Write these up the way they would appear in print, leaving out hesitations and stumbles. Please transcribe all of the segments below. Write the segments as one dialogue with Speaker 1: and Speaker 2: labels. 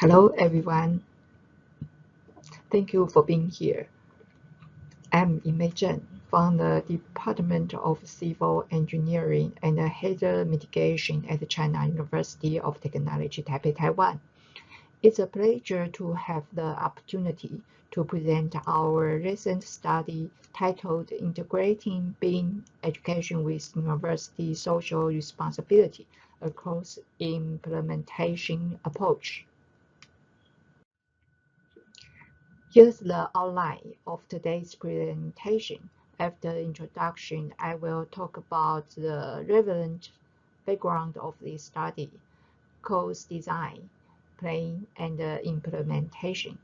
Speaker 1: Hello everyone, thank you for being here. I'm Imogen from the Department of Civil Engineering and Hazard Mitigation at China University of Technology, Taipei, Taiwan. It's a pleasure to have the opportunity to present our recent study titled Integrating BIM Education with University Social Responsibility Across Implementation Approach. Here's the outline of today's presentation. After the introduction, I will talk about the relevant background of this study, course design, plan, and implementation,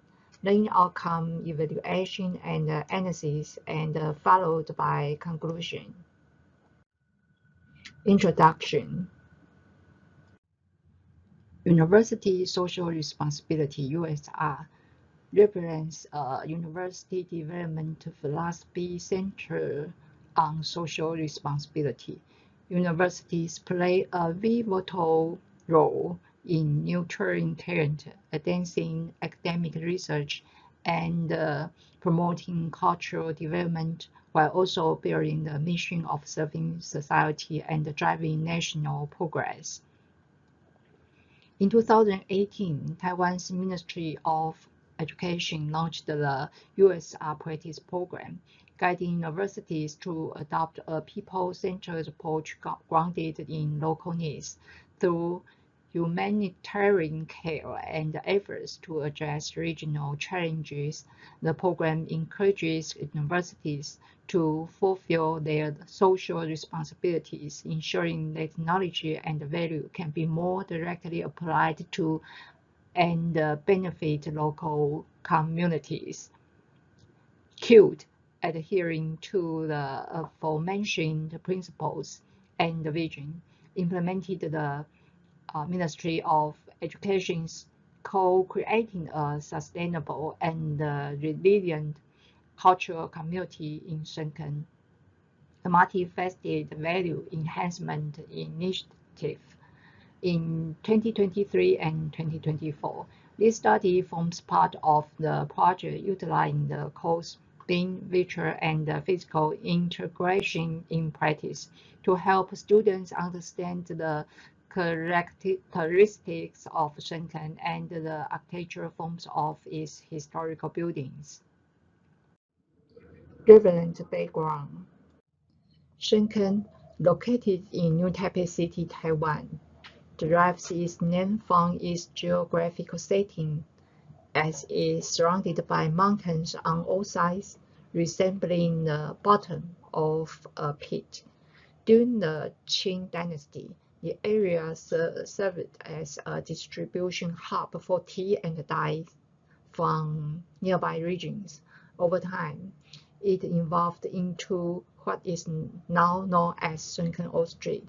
Speaker 1: learning outcome evaluation and analysis, and followed by conclusion. Introduction. University Social Responsibility, USR, represents a university development philosophy centered on social responsibility. Universities play a pivotal role in nurturing talent, advancing academic research, and promoting cultural development, while also bearing the mission of serving society and driving national progress. In 2018, Taiwan's Ministry of Education launched the USR Practice Program, guiding universities to adopt a people-centered approach grounded in local needs through humanitarian care and efforts to address regional challenges. The program encourages universities to fulfill their social responsibilities, ensuring that knowledge and value can be more directly applied to and benefit local communities. Queued, adhering to the aforementioned principles and vision, implemented the Ministry of Education's co-creating a sustainable and resilient cultural community in Shenzhen, a multifaceted value enhancement initiative in 2023 and 2024. This study forms part of the project utilizing the course BIM virtual and physical integration in practice to help students understand the characteristics of Shenzhen and the architectural forms of its historical buildings. Relevant background. Shenzhen, located in New Taipei City, Taiwan, derives its name from its geographical setting, as it is surrounded by mountains on all sides, resembling the bottom of a pit. During the Qing Dynasty, the area served as a distribution hub for tea and dye from nearby regions. Over time, it evolved into what is now known as Shenzhen Old Street.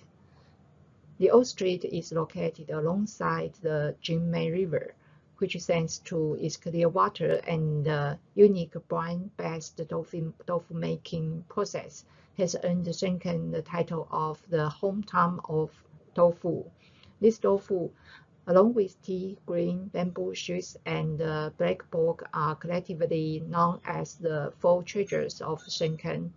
Speaker 1: The Old Street is located alongside the Jingmei River, which thanks to its clear water and the unique brine-based tofu-making process, has earned Shenzhen the title of the hometown of tofu. This tofu, along with tea, green bamboo shoots, and black pork, are collectively known as the four treasures of Shenzhen.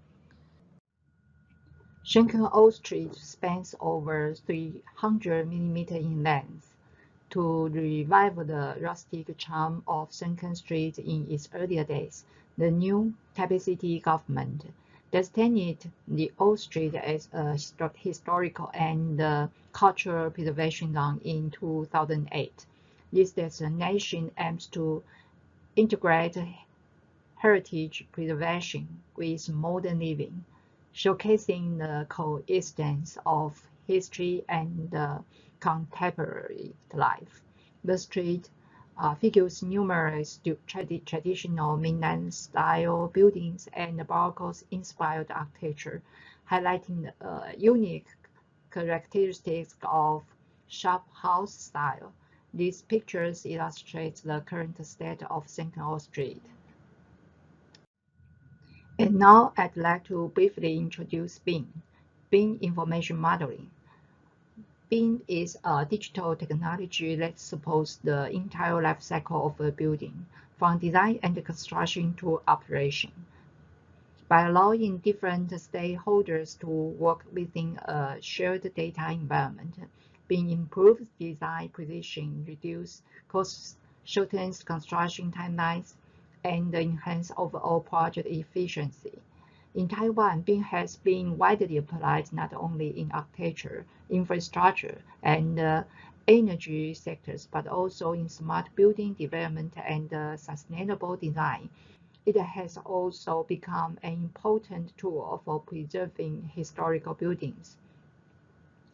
Speaker 1: Shenzhen Old Street spans over 300 mm in length. To revive the rustic charm of Shenzhen Street in its earlier days, the new Taipei City government designated the Old Street as a historical and cultural preservation zone in 2008. This designation aims to integrate heritage preservation with modern living, showcasing the coexistence of history and contemporary life. The street features numerous traditional mainland-style buildings and Baroque-inspired architecture, highlighting the unique characteristics of shop house style. These pictures illustrate the current state of Shenzhen Street. And now I'd like to briefly introduce BIM, BIM information modeling. BIM is a digital technology that supports the entire life cycle of a building, from design and construction to operation. By allowing different stakeholders to work within a shared data environment, BIM improves design precision, reduces costs, shortens construction timelines, and enhances overall project efficiency. In Taiwan, BIM has been widely applied not only in architecture, infrastructure, and energy sectors, but also in smart building development and sustainable design. It has also become an important tool for preserving historical buildings.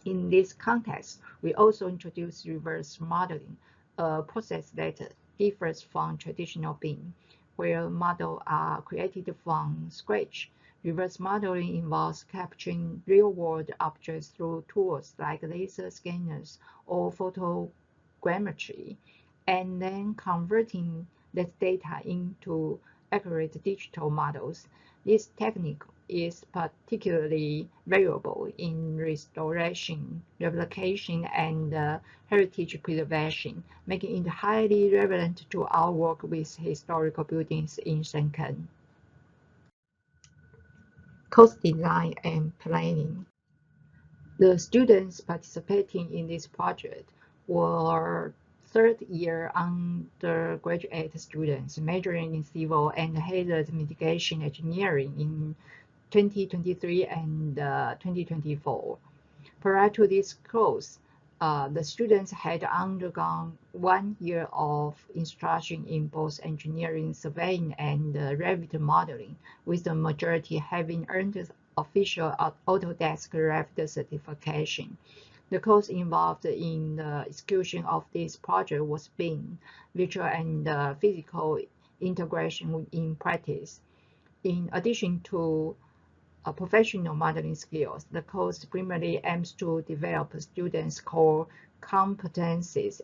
Speaker 1: In this context, we also introduce reverse modeling, a process that differs from traditional BIM, where models are created from scratch. Reverse modeling involves capturing real-world objects through tools like laser scanners or photogrammetry, and then converting that data into accurate digital models. This technique is particularly valuable in restoration, replication, and heritage preservation, making it highly relevant to our work with historical buildings in Shenzhen. Cost design and planning. The students participating in this project were third-year undergraduate students majoring in civil and hazard mitigation engineering in 2023 and 2024. Prior to this course, the students had undergone 1 year of instruction in both engineering surveying and Revit modeling, with the majority having earned official Autodesk Revit certification. The course involved in the execution of this project was BIM, virtual and physical integration in practice. In addition to professional modeling skills, the course primarily aims to develop students' core competencies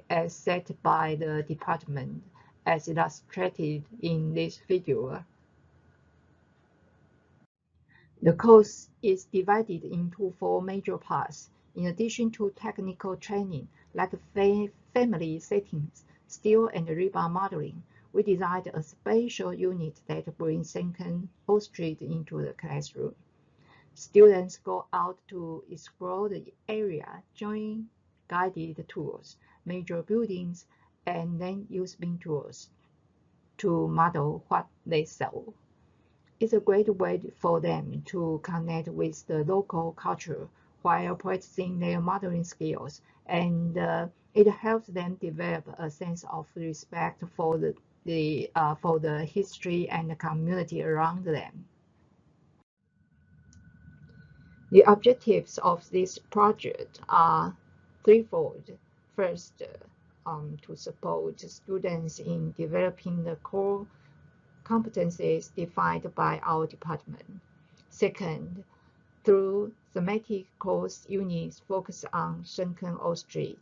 Speaker 1: as set by the department, as illustrated in this video. The course is divided into 4 major parts. In addition to technical training, like family settings, steel and rebar modeling, we designed a special unit that brings second street into the classroom. Students go out to explore the area, join guided tours, major buildings, and then use BIM tools to model what they saw. It's a great way for them to connect with the local culture while practicing their modeling skills, and it helps them develop a sense of respect for the history and the community around them. The objectives of this project are threefold. First, to support students in developing the core competencies defined by our department. Second, through thematic course units focused on Shenzhen Old Street,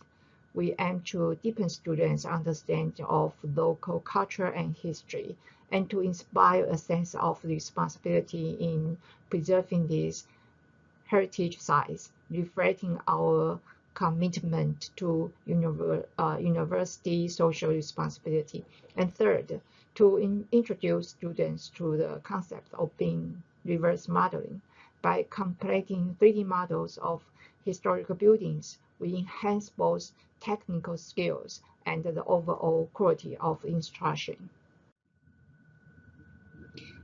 Speaker 1: we aim to deepen students' understanding of local culture and history, and to inspire a sense of responsibility in preserving these heritage sites, reflecting our commitment to university social responsibility. And third, to introduce students to the concept of BIM reverse modeling. By completing 3D models of historical buildings, we enhance both technical skills and the overall quality of instruction.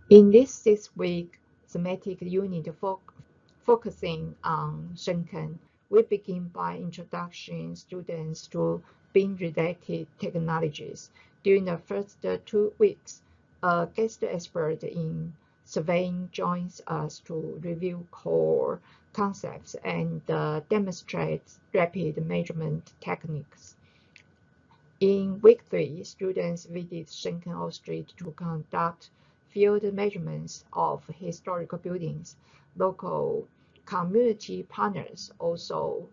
Speaker 1: In this 6-week thematic unit focusing on Shenzhen, we begin by introducing students to BIM-related technologies. During the first 2 weeks, a guest expert in surveying joins us to review core concepts and demonstrate rapid measurement techniques. In week 3, students visit Shenzhen Old Street to conduct field measurements of historical buildings. Local community partners also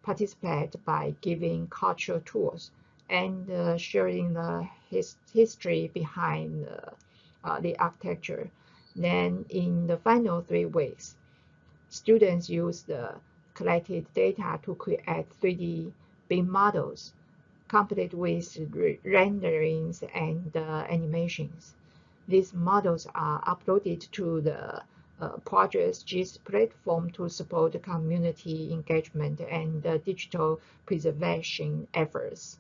Speaker 1: participate by giving cultural tours and sharing the history behind the architecture. Then in the final 3 weeks, students use the collected data to create 3D BIM models, complete with renderings and animations. These models are uploaded to the project's GIS platform to support community engagement and digital preservation efforts.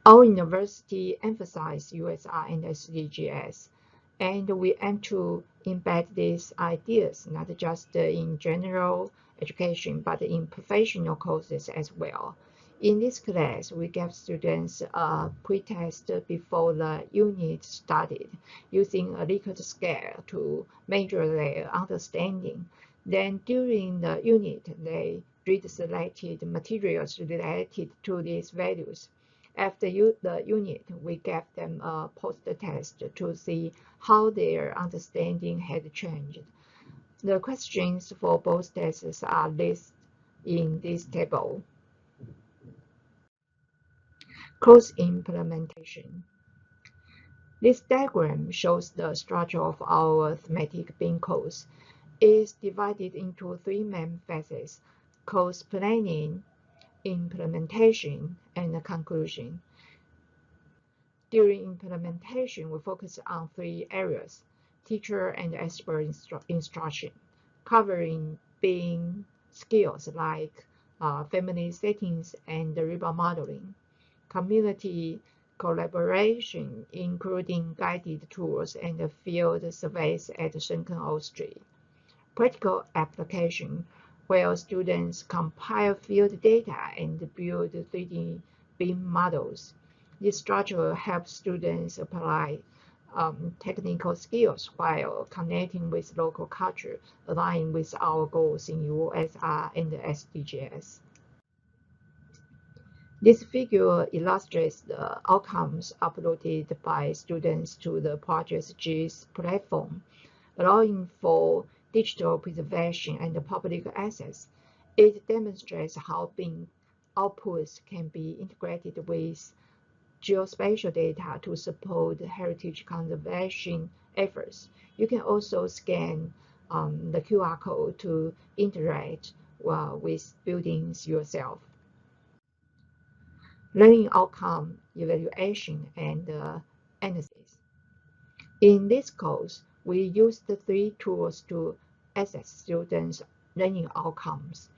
Speaker 1: Our university emphasizes USR and SDGs, and we aim to embed these ideas not just in general education but in professional courses as well. In this class, we gave students a pre-test before the unit started, using a Likert scale to measure their understanding. Then during the unit, they read selected materials related to these values. After the unit, we gave them a post-test to see how their understanding had changed. The questions for both tests are listed in this table. Course implementation. This diagram shows the structure of our thematic BIM course. It is divided into three main phases: course planning, implementation, and conclusion. During implementation, we focus on three areas: teacher and expert instruction, covering BIM skills like family settings and ribbon modeling; community collaboration, including guided tours and field surveys at Shenken Street; practical application, where students compile field data and build 3D BIM models. This structure helps students apply technical skills while connecting with local culture, aligning with our goals in USR and SDGs. This figure illustrates the outcomes uploaded by students to the project's GIS platform, allowing for digital preservation and public access. It demonstrates how BIM outputs can be integrated with geospatial data to support heritage conservation efforts. You can also scan the QR code to interact with buildings yourself. Learning outcome evaluation and analysis. In this course, we used three tools to assess students' learning outcomes.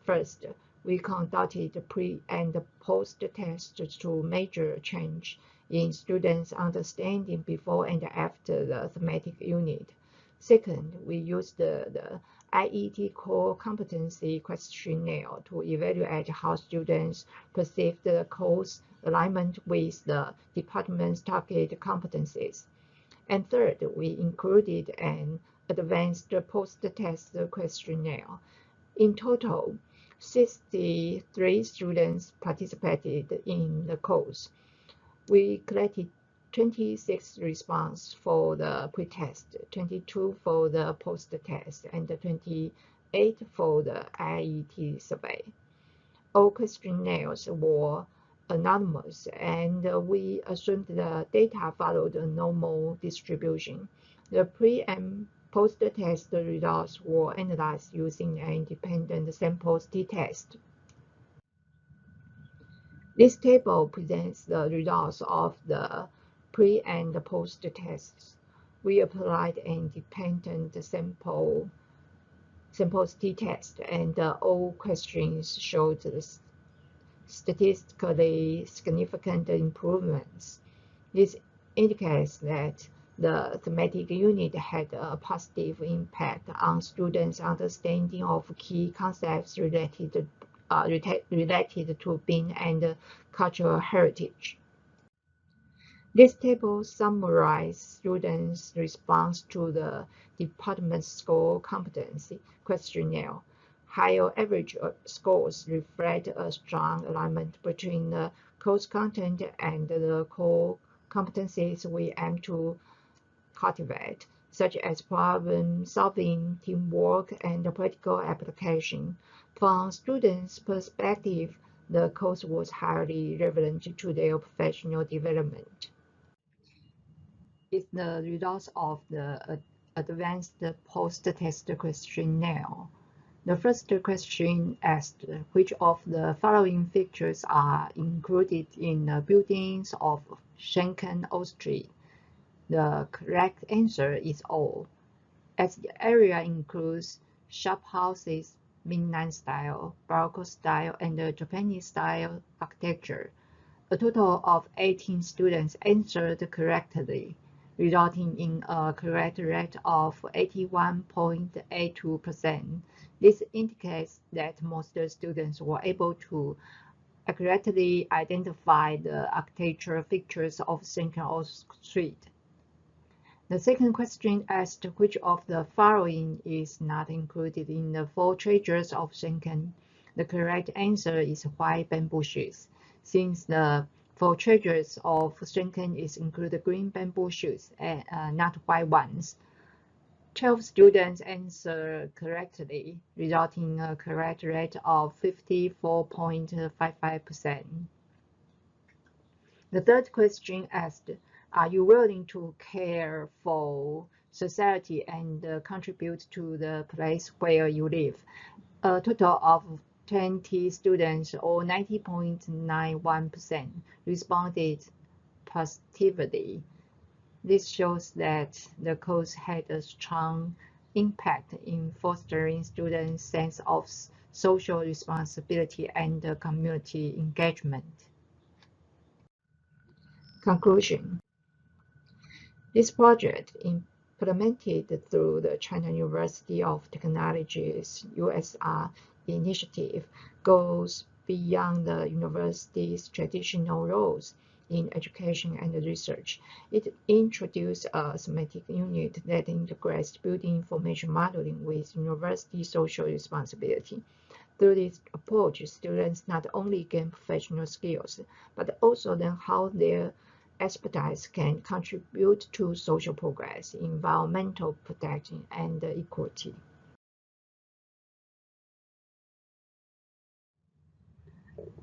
Speaker 1: First, we conducted pre- and post-tests to measure change in students' understanding before and after the thematic unit. Second, we used the IEEE core competency questionnaire to evaluate how students perceive the course alignment with the department's target competencies. And third, we included an advanced post-test questionnaire. In total, 63 students participated in the course. We collected 26 responses for the pre-test, 22 for the post-test, and 28 for the IET survey. All questionnaires were anonymous, and we assumed the data followed a normal distribution. The pre- and post-test results were analyzed using an independent sample t-test. This table presents the results of the pre- and post-tests. We applied an independent sample t-test, and all questions showed statistically significant improvements. This indicates that the thematic unit had a positive impact on students' understanding of key concepts related to BIM and cultural heritage. This table summarizes students' response to the department's score competency questionnaire. Higher average scores reflect a strong alignment between the course content and the core competencies we aim to cultivate, such as problem solving, teamwork, and practical application. From students' perspective, the course was highly relevant to their professional development. It's the results of the advanced post-test questionnaire. The first question asked which of the following features are included in the buildings of Schenken, Austria. The correct answer is all, as the area includes shop houses, Minnan style, Baroque style, and Japanese style architecture. A total of 18 students answered correctly, resulting in a correct rate of 81.82%. This indicates that most students were able to accurately identify the architectural features of Schenken Street. The second question asked which of the following is not included in the 4 treasures of Schenken. The correct answer is white bamboo shoots, since the 4 treasures of Schenken include green bamboo shoots and not white ones. 12 students answered correctly, resulting in a correct rate of 54.55%. The third question asked, are you willing to care for society and contribute to the place where you live? A total of 20 students, or 90.91%, responded positively. This shows that the course had a strong impact in fostering students' sense of social responsibility and community engagement. Conclusion. This project, implemented through the China University of Technology's USR initiative, goes beyond the university's traditional roles in education and research. It introduced a thematic unit that integrates building information modeling with university social responsibility. Through this approach, students not only gain professional skills, but also learn how their expertise can contribute to social progress, environmental protection, and equality.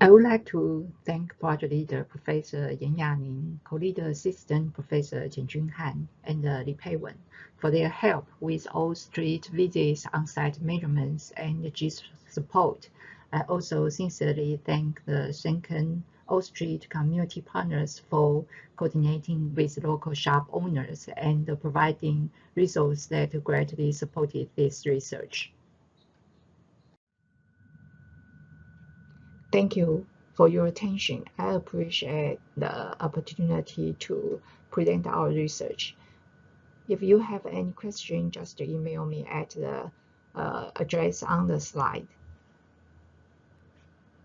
Speaker 1: I would like to thank project leader Professor Yan Yaning, co-leader assistant Professor Chen Junhan, and Li Peiwen for their help with all street visits, on-site measurements, and GIS support. I also sincerely thank the Schenken All Street community partners for coordinating with local shop owners and providing resources that greatly supported this research. Thank you for your attention. I appreciate the opportunity to present our research. If you have any question, just email me at the address on the slide.